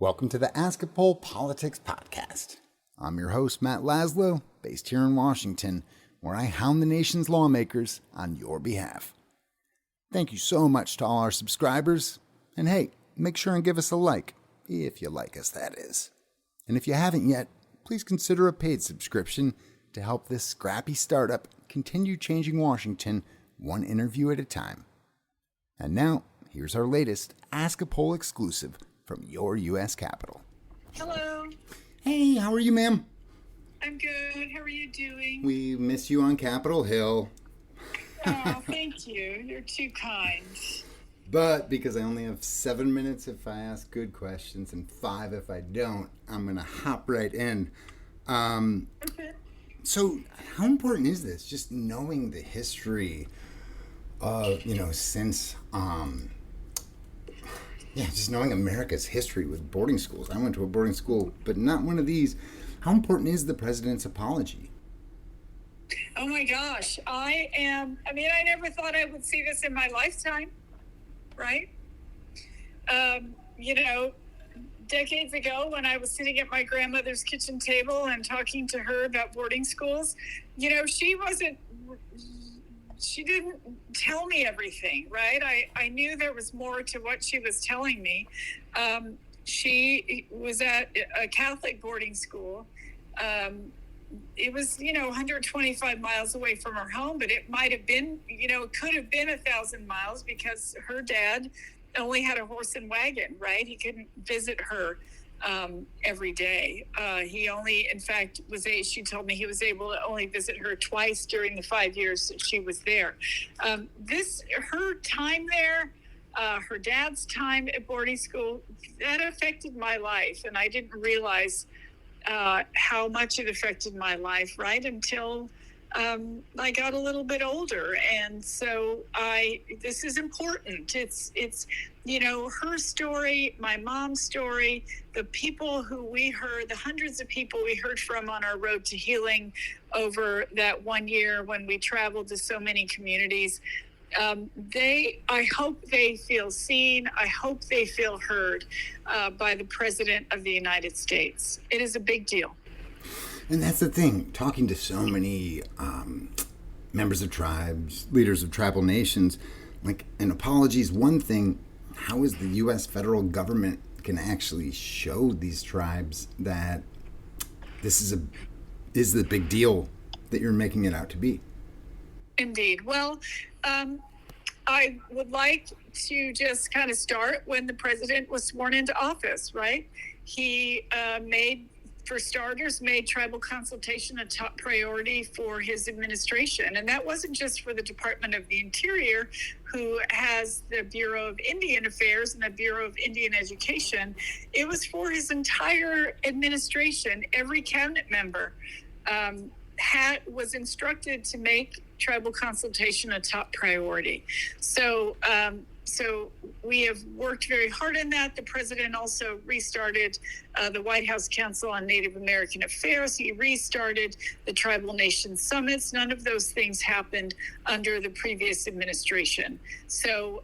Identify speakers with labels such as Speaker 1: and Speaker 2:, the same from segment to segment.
Speaker 1: Welcome to the Ask a Poll Politics Podcast. I'm your host, Matt Laslo, based here in Washington, where I hound the nation's lawmakers on your behalf. Thank you so much to all our subscribers, and hey, make sure and give us a like, if you like us, that is. And if you haven't yet, please consider a paid subscription to help this scrappy startup continue changing Washington one interview at a time. And now, here's our latest Ask a Poll exclusive from your U.S. Capitol.
Speaker 2: Hello.
Speaker 1: Hey, how are you, ma'am?
Speaker 2: I'm good. How are you doing?
Speaker 1: We miss you on Capitol Hill.
Speaker 2: Oh, thank you. You're too kind.
Speaker 1: But because I only have 7 minutes if I ask good questions and 5 if I don't, I'm going to hop right in.
Speaker 2: Okay.
Speaker 1: So how important is this? Just knowing the history of, since... just knowing America's history with boarding schools. I went to a boarding school, but not one of these. How important is the president's apology?
Speaker 2: Oh my gosh. I never thought I would see this in my lifetime, right? Decades ago when I was sitting at my grandmother's kitchen table and talking to her about boarding schools, she didn't tell me everything, right? I knew there was more to what she was telling me. She was at a Catholic boarding school. It was, 125 miles away from her home, but it might have been, could have been 1,000 miles because her dad only had a horse and wagon, right? He couldn't visit her every day. He only, in fact, she told me he was able to only visit her twice during the 5 years that she was there. Her time there, her dad's time at boarding school, that affected my life. And I didn't realize how much it affected my life, right? Until I got a little bit older. And so this is important. It's her story, my mom's story, the people who we heard, the hundreds of people we heard from on our road to healing over that 1 year when we traveled to so many communities. I hope they feel seen. I hope they feel heard by the President of the United States. It is a big deal.
Speaker 1: And that's the thing, talking to so many members of tribes, leaders of tribal nations, like an apology is one thing. How is the U.S. federal government can actually show these tribes that this is the big deal that you're making it out to be?
Speaker 2: Indeed. Well, I would like to just kind of start when the president was sworn into office, right? He made tribal consultation a top priority for his administration. And that wasn't just for the Department of the Interior, who has the Bureau of Indian Affairs and the Bureau of Indian Education. It was for his entire administration. Every cabinet member was instructed to make tribal consultation a top priority. So we have worked very hard on that. The president also restarted the White House Council on Native American Affairs. He restarted the Tribal Nation Summits. None of those things happened under the previous administration. So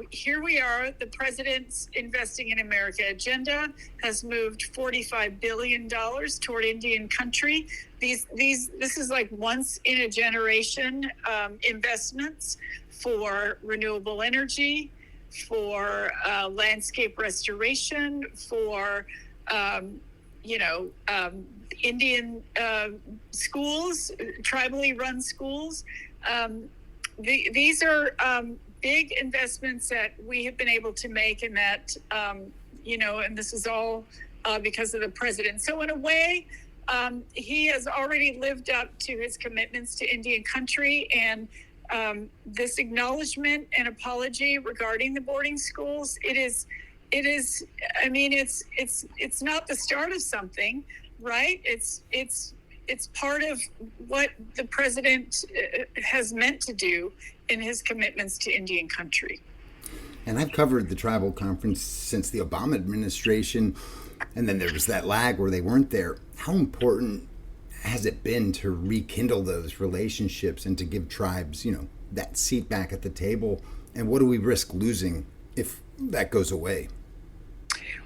Speaker 2: here we are. The president's Investing in America agenda has moved $45 billion toward Indian country. This is like once in a generation investments for renewable energy, for landscape restoration, for Indian schools, tribally run schools. These are big investments that we have been able to make, and that and this is all because of the president. So in a way, he has already lived up to his commitments to Indian country, and this acknowledgement and apology regarding the boarding schools, it's not the start of something, right? It's part of what the president has meant to do in his commitments to Indian country.
Speaker 1: And I've covered the tribal conference since the Obama administration, and then there was that lag where they weren't there. How important has it been to rekindle those relationships and to give tribes, that seat back at the table? And what do we risk losing if that goes away?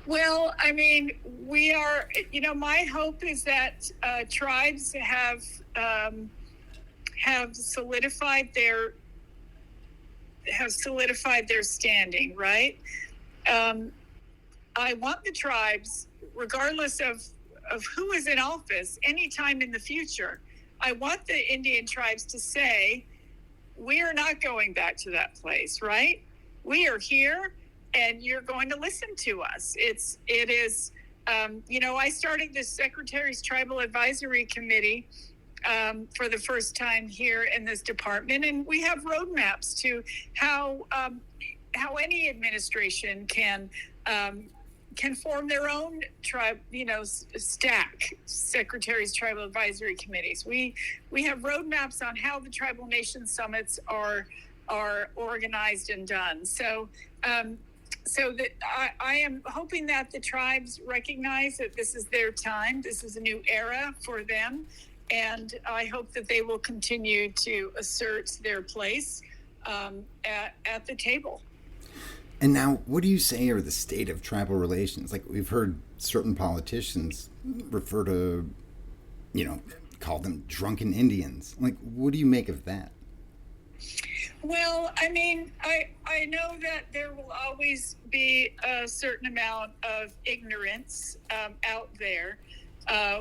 Speaker 2: Well, I mean, we are, my hope is that tribes have solidified their standing, right? I want the tribes, regardless of who is in office, anytime in the future, I want the Indian tribes to say, we are not going back to that place, right? We are here, and you're going to listen to us. It is, I started this Secretary's Tribal Advisory Committee for the first time here in this department, and we have roadmaps to how any administration can form their own tribe, stack Secretary's Tribal Advisory Committees. We have roadmaps on how the Tribal Nation Summits are organized and done. So that I am hoping that the tribes recognize that this is their time. This is a new era for them. And I hope that they will continue to assert their place at the table.
Speaker 1: And now, what do you say are the state of tribal relations? Like, we've heard certain politicians refer to, call them drunken Indians. Like, what do you make of that?
Speaker 2: Well, I mean, I know that there will always be a certain amount of ignorance out there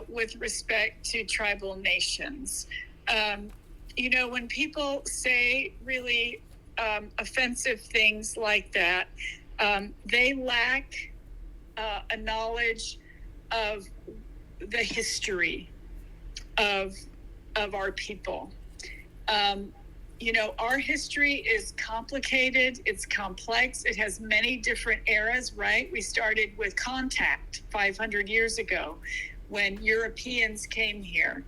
Speaker 2: with respect to tribal nations. When people say really offensive things like that, they lack a knowledge of the history of our people. Our history is complicated, it's complex, it has many different eras, right? We started with contact 500 years ago when Europeans came here.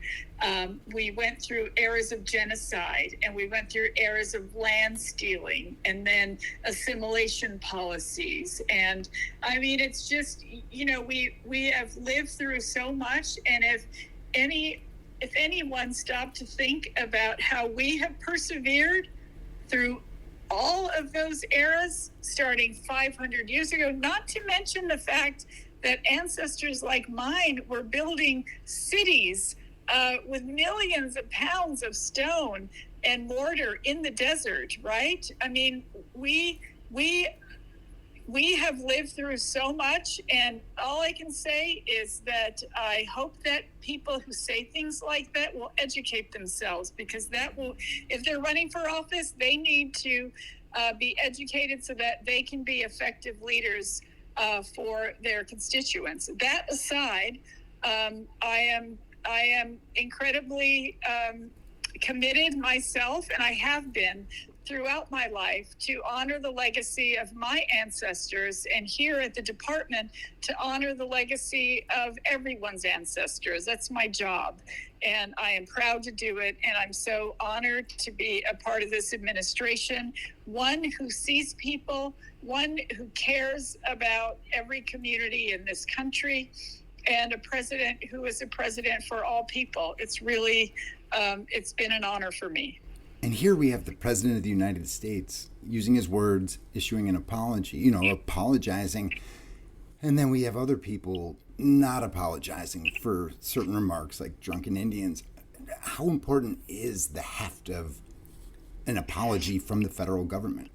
Speaker 2: We went through eras of genocide, and we went through eras of land stealing, and then assimilation policies. And I mean, it's just, we have lived through so much. And if anyone stopped to think about how we have persevered through all of those eras, starting 500 years ago, not to mention the fact that ancestors like mine were building cities with millions of pounds of stone and mortar in the desert, right? I mean, we have lived through so much, and all I can say is that I hope that people who say things like that will educate themselves, because that will, if they're running for office, they need to be educated so that they can be effective leaders for their constituents. That aside, I am incredibly committed myself, and I have been throughout my life, to honor the legacy of my ancestors, and here at the department to honor the legacy of everyone's ancestors. That's my job, and I am proud to do it, and I'm so honored to be a part of this administration, one who sees people, one who cares about every community in this country, and a president who is a president for all people. It's really, it's been an honor for me.
Speaker 1: And here we have the President of the United States using his words, issuing an apology, apologizing. And then we have other people not apologizing for certain remarks like drunken Indians. How important is the heft of an apology from the federal government?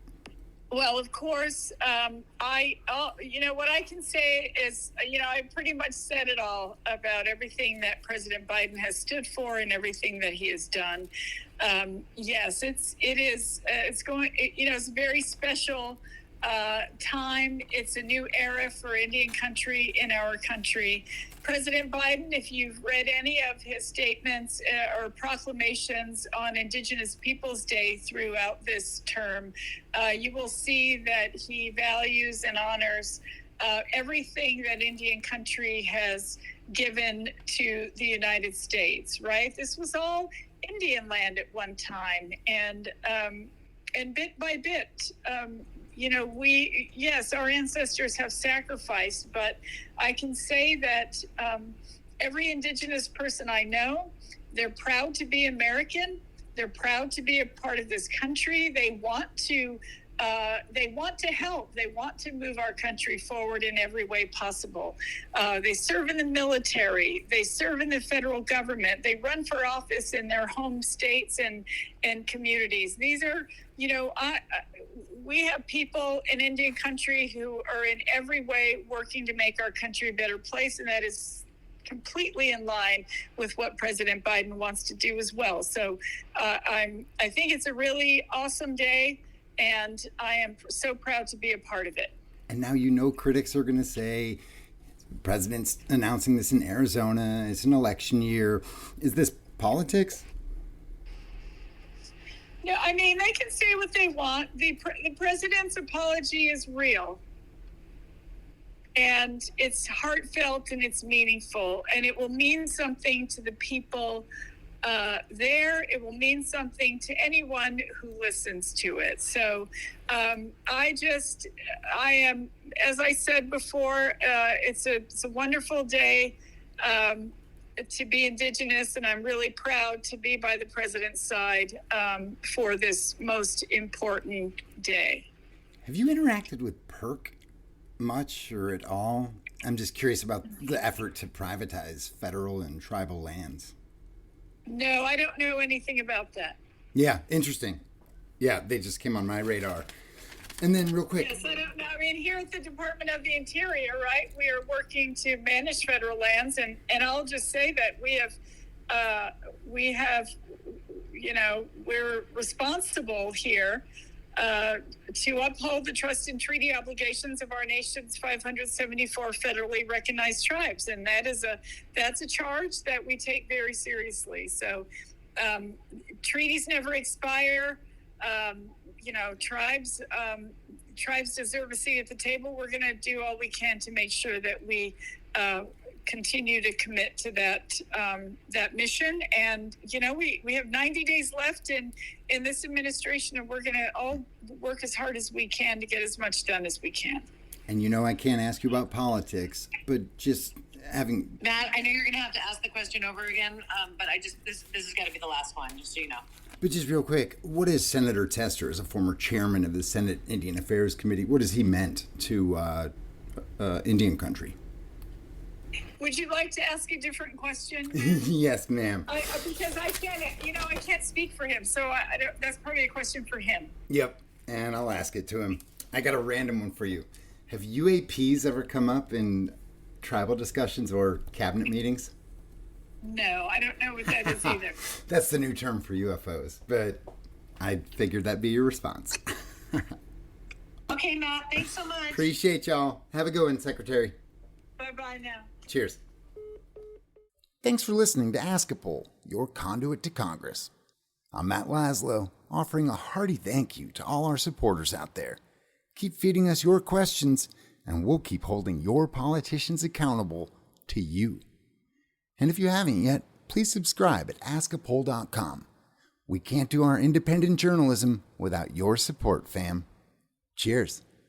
Speaker 2: Well, of course, what I can say is, I pretty much said it all about everything that President Biden has stood for and everything that he has done. Yes, it's a very special time. It's a new era for Indian country in our country. President Biden, if you've read any of his statements or proclamations on Indigenous Peoples Day throughout this term, you will see that he values and honors everything that Indian country has given to the United States, right? This was all Indian land at one time, and bit by bit, our ancestors have sacrificed, but I can say that every Indigenous person I know, they're proud to be American. They're proud to be a part of this country. They want to they want to help. They want to move our country forward in every way possible. They serve in the military. They serve in the federal government. They run for office in their home states and communities. These are, we have people in Indian country who are in every way working to make our country a better place, and that is completely in line with what President Biden wants to do as well. So I think it's a really awesome day, and I am so proud to be a part of it.
Speaker 1: And now critics are going to say, the president's announcing this in Arizona, it's an election year. Is this politics?
Speaker 2: No, I mean, they can say what they want. The president's apology is real. And it's heartfelt and it's meaningful, and it will mean something to the people there. It will mean something to anyone who listens to it. So I am, as I said before, it's a wonderful day to be Indigenous, and I'm really proud to be by the president's side for this most important day.
Speaker 1: Have you interacted with PERC much or at all? I'm just curious about the effort to privatize federal and tribal lands.
Speaker 2: No, I don't know anything about that.
Speaker 1: Yeah, interesting. Yeah, they just came on my radar. And then real quick.
Speaker 2: Yes, I don't know. I mean, here at the Department of the Interior, right, we are working to manage federal lands, and I'll just say that we're responsible here to uphold the trust and treaty obligations of our nation's 574 federally recognized tribes, and that's a charge that we take very seriously. So treaties never expire. Tribes deserve a seat at the table. We're going to do all we can to make sure that we continue to commit to that mission. And we have 90 days left in this administration, and we're going to all work as hard as we can to get as much done as we can.
Speaker 1: And I can't ask you about politics, but just having
Speaker 3: Matt, I know you're going to have to ask the question over again, but this has got to be the last one, just so you know.
Speaker 1: But just real quick, what is Senator Tester, as a former chairman of the Senate Indian Affairs Committee, what has he meant to Indian country?
Speaker 2: Would you like to ask a different question?
Speaker 1: Yes, ma'am.
Speaker 2: Because I can't speak for him, so that's probably a question for him.
Speaker 1: Yep, and I'll ask it to him. I got a random one for you. Have UAPs ever come up in tribal discussions or cabinet meetings?
Speaker 2: No, I don't know what that is either.
Speaker 1: That's the new term for UFOs, but I figured that'd be your response.
Speaker 3: Okay, Matt, thanks so much.
Speaker 1: Appreciate y'all. Have a good one, Secretary.
Speaker 2: Bye-bye now.
Speaker 1: Cheers. Thanks for listening to Ask a Poll, your conduit to Congress. I'm Matt Laslo, offering a hearty thank you to all our supporters out there. Keep feeding us your questions, and we'll keep holding your politicians accountable to you. And if you haven't yet, please subscribe at askapoll.com. We can't do our independent journalism without your support, fam. Cheers.